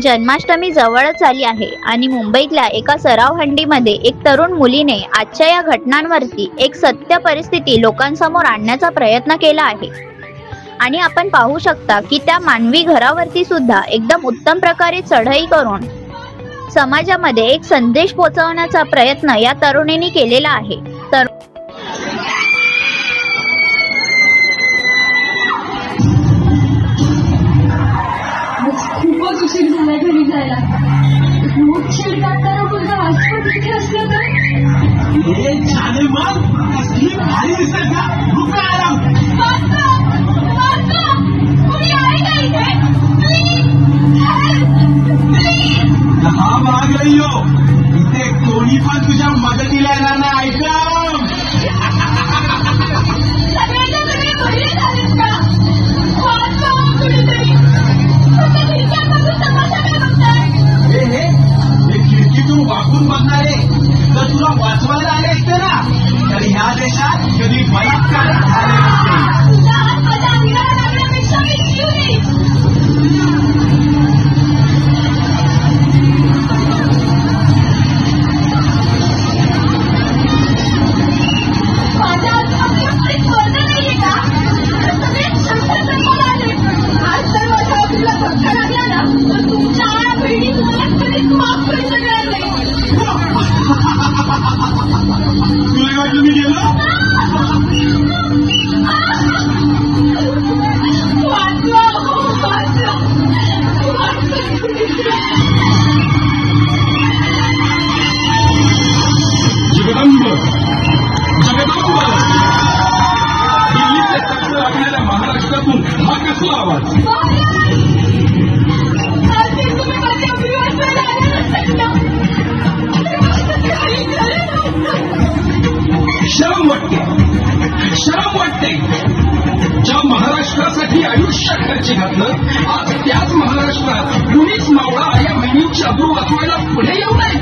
जन्माष्टमी जवळच आली आहे आणि मुंबईतल्या एका सराव हंडीमध्ये एक तरुण मुलीने आजच्या या घटनांवरती एक सत्य परिस्थिती लोकांसमोर आणण्याचा प्रयत्न केला आहे। आणि आपण पाहू शकता की त्या मानवी घरावरती सुद्धा एकदम उत्तम प्रकारे चढाई करून समाजामध्ये एक संदेश पोहोचवण्याचा प्रयत्न या तरुणीने केलेला आहे। खूपच उशीर झाला घरी जायला। मूठ शिरकाटताना मुलगा आजपण तिथे असलं तर हे झाले मग कसली भारी दिसत ना रुपये आराम कोणी आहे का इथे? हा भाग हो इथे कोणी पण तुझ्या मदतीला येणार नाही। ऐकम सगळ्यांच्या सगळे बरे झालेत का? कुठेतरी खिडकीतून वाकून बघणारे जर तुला वाचवायला आले असते ना तर ह्या देशात कधी बलात्कार झाले नसते। तुला वाटलं मी गेलो जगदंब जगदंब दिल्लीचे चक्र लागणाऱ्या महाराष्ट्रातून हा कसला आवाज? शरम वाटते शरम वाटते। ज्या महाराष्ट्रासाठी आयुष्य खर्च घातलं आज त्याच महाराष्ट्रात कुणीच मावळा या बहिणीची अब्रू वाचवायला पुढे येऊ नये।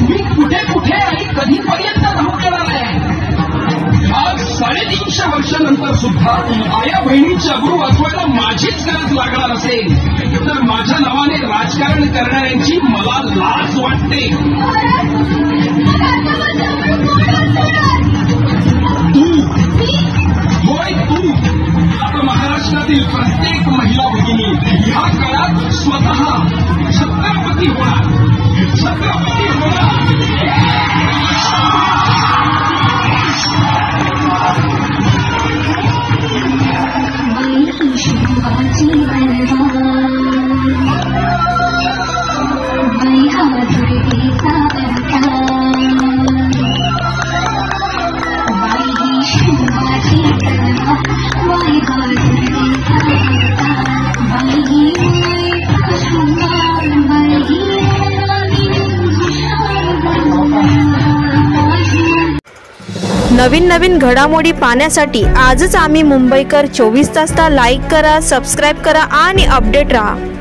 मी कुठे कुठे आणि कधीपर्यंत धमकणार आहे? आज 350 वर्षानंतर सुद्धा आया बहिणीची अब्रू वाचवायला माझीच गरज लागणार असेल तर माझ्या नावाने राजकारण करणाऱ्यांची मला लाज वाटते। तू होय तू आता महाराष्ट्रातील प्रत्येक महिला भगिनी ह्या काळात स्वतः छत्रपती होणार छत्रपती होणार। नवीन नवीन घडामोडी पाहण्यासाठी आजच आम्ही मुंबईकर 24 तासला लाईक करा, सबस्क्राइब करा आणि अपडेट रहा।